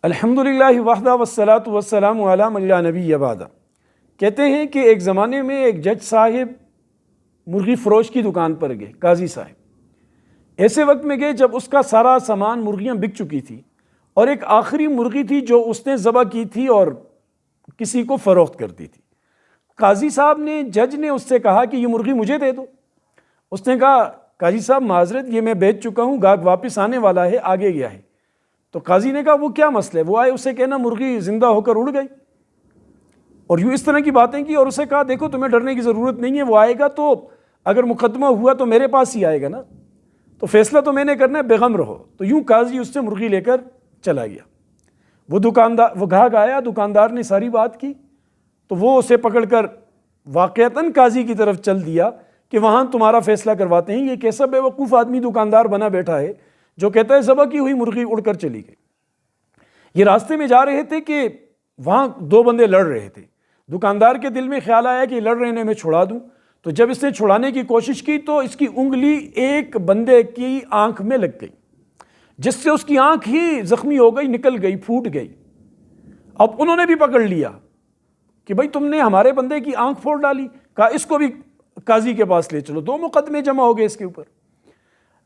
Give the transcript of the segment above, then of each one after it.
الحمدللہ وحدہ والصلاۃ والسلام علی من لا نبی بعد۔ کہتے ہیں کہ ایک زمانے میں ایک جج صاحب مرغی فروش کی دکان پر گئے، قاضی صاحب ایسے وقت میں گئے جب اس کا سارا سامان مرغیاں بک چکی تھی اور ایک آخری مرغی تھی جو اس نے ذبح کی تھی اور کسی کو فروخت کر دی تھی۔ قاضی صاحب نے جج نے اس سے کہا کہ یہ مرغی مجھے دے دو۔ اس نے کہا قاضی صاحب معذرت، یہ میں بیچ چکا ہوں، گاہک واپس آنے والا ہے، آگے گیا ہے۔ تو قاضی نے کہا وہ کیا مسئلہ ہے؟ وہ آئے، اسے کہنا مرغی زندہ ہو کر اڑ گئی، اور یوں اس طرح کی باتیں کی، اور اسے کہا دیکھو تمہیں ڈرنے کی ضرورت نہیں ہے، وہ آئے گا تو اگر مقدمہ ہوا تو میرے پاس ہی آئے گا نا، تو فیصلہ تو میں نے کرنا ہے، بیغم رہو۔ تو یوں قاضی اس سے مرغی لے کر چلا گیا۔ وہ گاہک آیا، دکاندار نے ساری بات کی، تو وہ اسے پکڑ کر واقعتاً قاضی کی طرف چل دیا کہ وہاں تمہارا فیصلہ کرواتے ہیں۔ یہ کیسا بے وقوف آدمی دکاندار بنا بیٹھا ہے جو کہتا ہے ذبح کی ہوئی مرغی اڑ کر چلی گئی۔ یہ راستے میں جا رہے تھے کہ وہاں دو بندے لڑ رہے تھے۔ دکاندار کے دل میں خیال آیا کہ لڑ رہے ہیں میں چھڑا دوں، تو جب اس نے چھڑانے کی کوشش کی تو اس کی انگلی ایک بندے کی آنکھ میں لگ گئی، جس سے اس کی آنکھ ہی زخمی ہو گئی، نکل گئی، پھوٹ گئی۔ اب انہوں نے بھی پکڑ لیا کہ بھائی تم نے ہمارے بندے کی آنکھ پھوڑ ڈالی، کہا اس کو بھی قاضی کے پاس لے چلو۔ دو مقدمے جمع ہو گئے اس کے اوپر۔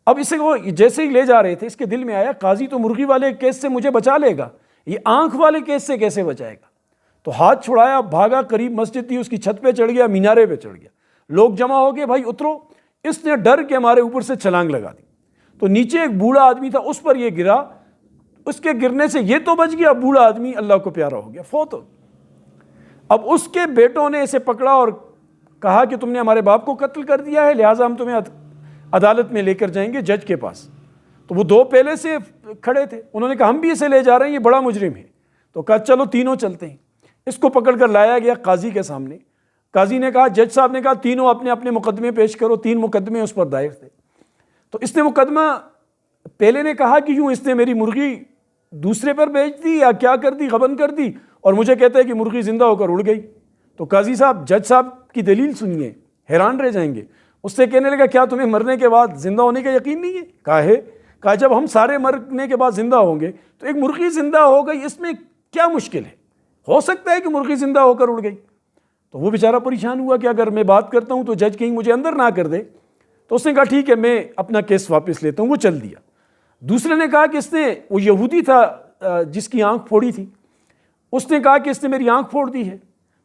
اب اسے وہ جیسے ہی لے جا رہے تھے، اس کے دل میں آیا قاضی تو مرغی والے کیس سے مجھے بچا لے گا، یہ آنکھ والے کیس سے کیسے بچائے گا؟ تو ہاتھ چھڑایا، بھاگا، قریب مسجد تھی اس کی چھت پہ چڑھ گیا، مینارے پہ چڑھ گیا۔ لوگ جمع ہو گئے، بھائی اترو۔ اس نے ڈر کے ہمارے اوپر سے چھلانگ لگا دی۔ تو نیچے ایک بوڑھا آدمی تھا، اس پر یہ گرا، اس کے گرنے سے یہ تو بچ گیا، بوڑھا آدمی اللہ کو پیارا ہو گیا، فوت ہو گیا۔ اب اس کے بیٹوں نے اسے پکڑا اور کہا کہ تم نے ہمارے باپ کو قتل کر دیا ہے، لہٰذا ہم تمہیں عدالت میں لے کر جائیں گے، جج کے پاس۔ تو وہ دو پہلے سے کھڑے تھے، انہوں نے کہا ہم بھی اسے لے جا رہے ہیں، یہ بڑا مجرم ہے۔ تو کہا چلو تینوں چلتے ہیں۔ اس کو پکڑ کر لایا گیا قاضی کے سامنے۔ قاضی نے کہا، جج صاحب نے کہا تینوں اپنے اپنے مقدمے پیش کرو۔ 3 مقدمے اس پر دائر تھے۔ تو اس نے مقدمہ پہلے نے کہا کہ یوں اس نے میری مرغی دوسرے پر بیچ دی یا کیا کر دی، غبن کر دی، اور مجھے کہتا ہے کہ مرغی زندہ ہو کر اڑ گئی۔ تو قاضی صاحب جج صاحب کی دلیل سنیے، حیران رہ جائیں گے۔ اس سے کہنے لگا کیا تمہیں مرنے کے بعد زندہ ہونے کا یقین نہیں ہے؟ کہا ہے۔ کہا جب ہم سارے مرنے کے بعد زندہ ہوں گے تو ایک مرغی زندہ ہو گئی، اس میں کیا مشکل ہے؟ ہو سکتا ہے کہ مرغی زندہ ہو کر اڑ گئی۔ تو وہ بیچارہ پریشان ہوا کہ اگر میں بات کرتا ہوں تو جج کہیں مجھے اندر نہ کر دے۔ تو اس نے کہا ٹھیک ہے میں اپنا کیس واپس لیتا ہوں، وہ چل دیا۔ دوسرے نے کہا کہ اس نے، وہ یہودی تھا جس کی آنکھ پھوڑی تھی، اس نے کہا کہ اس نے میری آنکھ پھوڑ دی ہے۔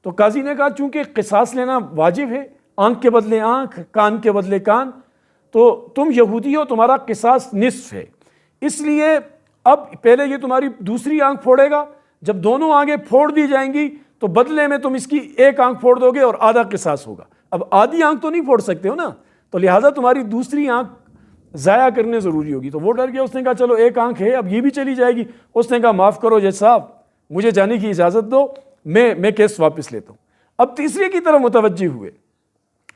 تو قاضی نے کہا چونکہ قصاص لینا واجب ہے، آنکھ کے بدلے آنکھ، کان کے بدلے کان، تو تم یہودی ہو، تمہارا قصاص نصف ہے، اس لیے اب پہلے یہ تمہاری دوسری آنکھ پھوڑے گا، جب دونوں آنکھیں پھوڑ دی جائیں گی تو بدلے میں تم اس کی ایک آنکھ پھوڑ دو گے اور آدھا قصاص ہوگا۔ اب آدھی آنکھ تو نہیں پھوڑ سکتے ہو نا، تو لہٰذا تمہاری دوسری آنکھ ضائع کرنے ضروری ہوگی۔ تو وہ ڈر گیا، اس نے کہا چلو ایک آنکھ ہے اب یہ بھی چلی جائے گی۔ اس نے کہا معاف کرو جج صاحب، مجھے جانے کی اجازت دو، میں کیس واپس لیتا ہوں۔ اب تیسرے کی طرف متوجہ ہوئے،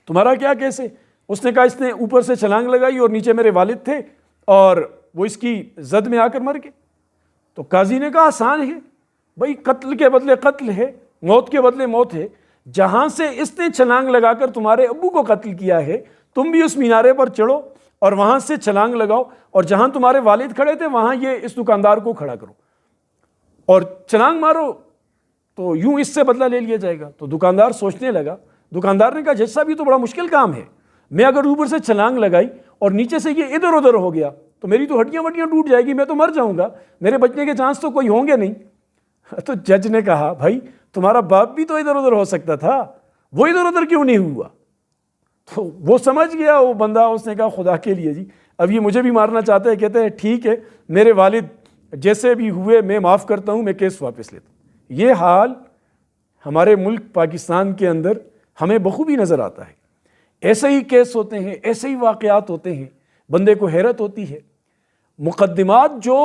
تمہارا کیا کیس ہے؟ اس نے کہا اس نے اوپر سے چھلانگ لگائی اور نیچے میرے والد تھے اور وہ اس کی زد میں آ کر مر گئے۔ تو قاضی نے کہا آسان ہے بھائی، قتل کے بدلے قتل ہے، موت کے بدلے موت ہے۔ جہاں سے اس نے چھلانگ لگا کر تمہارے ابو کو قتل کیا ہے، تم بھی اس مینارے پر چڑھو اور وہاں سے چھلانگ لگاؤ، اور جہاں تمہارے والد کھڑے تھے وہاں یہ اس دکاندار کو کھڑا کرو اور چھلانگ مارو، تو یوں اس سے بدلہ لے لیا جائے گا۔ تو دکاندار سوچنے لگا۔ دکاندار نے کہا جج صاحب یہ تو بڑا مشکل کام ہے، میں اگر اوپر سے چھلانگ لگائی اور نیچے سے یہ ادھر ادھر ہو گیا تو میری تو ہڈیاں وڈیاں ٹوٹ جائے گی، میں تو مر جاؤں گا، میرے بچنے کے چانس تو کوئی ہوں گے نہیں۔ تو جج نے کہا بھائی تمہارا باپ بھی تو ادھر ادھر ہو سکتا تھا، وہ ادھر ادھر کیوں نہیں ہوا؟ تو وہ سمجھ گیا وہ بندہ، اس نے کہا خدا کے لیے جی اب یہ مجھے بھی مارنا چاہتا ہے۔ کہتے ہیں ٹھیک ہے میرے والد جیسے بھی ہوئے میں معاف کرتا ہوں، میں کیس واپس لیتا ہوں۔ یہ حال ہمارے ملک پاکستان کے اندر ہمیں بخوبی نظر آتا ہے۔ ایسے ہی کیس ہوتے ہیں، ایسے ہی واقعات ہوتے ہیں، بندے کو حیرت ہوتی ہے۔ مقدمات جو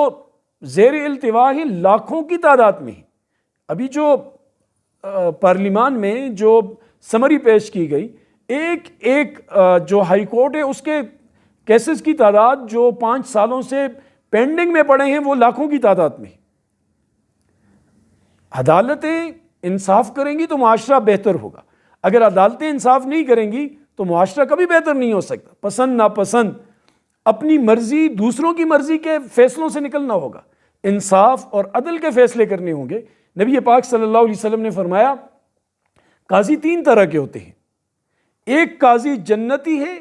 زیر التوا ہیں لاکھوں کی تعداد میں ہیں۔ ابھی جو پارلیمان میں جو سمری پیش کی گئی، ایک جو ہائی کورٹ ہے اس کے کیسز کی تعداد جو 5 سالوں سے پینڈنگ میں پڑے ہیں وہ لاکھوں کی تعداد میں۔ عدالتیں انصاف کریں گی تو معاشرہ بہتر ہوگا، اگر عدالتیں انصاف نہیں کریں گی تو معاشرہ کبھی بہتر نہیں ہو سکتا۔ پسند ناپسند، اپنی مرضی دوسروں کی مرضی کے فیصلوں سے نکلنا ہوگا۔ انصاف اور عدل کے فیصلے کرنے ہوں گے۔ نبی پاک صلی اللہ علیہ وسلم نے فرمایا قاضی 3 طرح کے ہوتے ہیں، ایک قاضی جنتی ہے،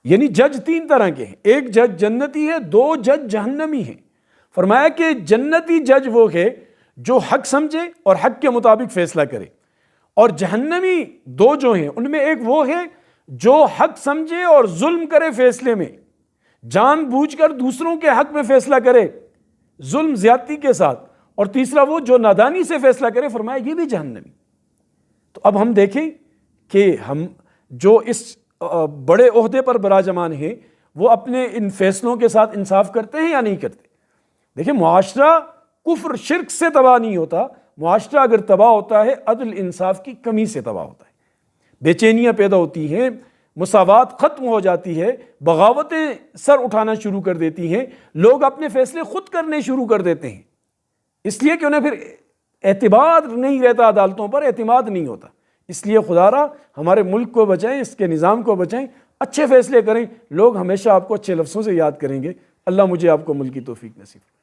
یعنی جج 3 طرح کے ہیں، ایک جج جنتی ہے، 2 جج جہنمی ہیں۔ فرمایا کہ جنتی جج وہ ہے جو حق سمجھے اور حق کے مطابق فیصلہ کرے، اور جہنمی 2 جو ہیں ان میں ایک وہ ہے جو حق سمجھے اور ظلم کرے فیصلے میں، جان بوجھ کر دوسروں کے حق میں فیصلہ کرے ظلم زیادتی کے ساتھ، اور تیسرا وہ جو نادانی سے فیصلہ کرے، فرمایا یہ بھی جہنمی۔ تو اب ہم دیکھیں کہ ہم جو اس بڑے عہدے پر براجمان ہیں وہ اپنے ان فیصلوں کے ساتھ انصاف کرتے ہیں یا نہیں کرتے۔ دیکھیں معاشرہ کفر شرک سے تباہ نہیں ہوتا، معاشرہ اگر تباہ ہوتا ہے عدل انصاف کی کمی سے تباہ ہوتا ہے، بے چینیاں پیدا ہوتی ہیں، مساوات ختم ہو جاتی ہے، بغاوتیں سر اٹھانا شروع کر دیتی ہیں، لوگ اپنے فیصلے خود کرنے شروع کر دیتے ہیں، اس لیے کہ انہیں پھر اعتماد نہیں رہتا، عدالتوں پر اعتماد نہیں ہوتا۔ اس لیے خدا را ہمارے ملک کو بچائیں، اس کے نظام کو بچائیں، اچھے فیصلے کریں، لوگ ہمیشہ آپ کو اچھے لفظوں سے یاد کریں گے۔ اللہ مجھے آپ کو ملک کی توفیق نصیب کرے۔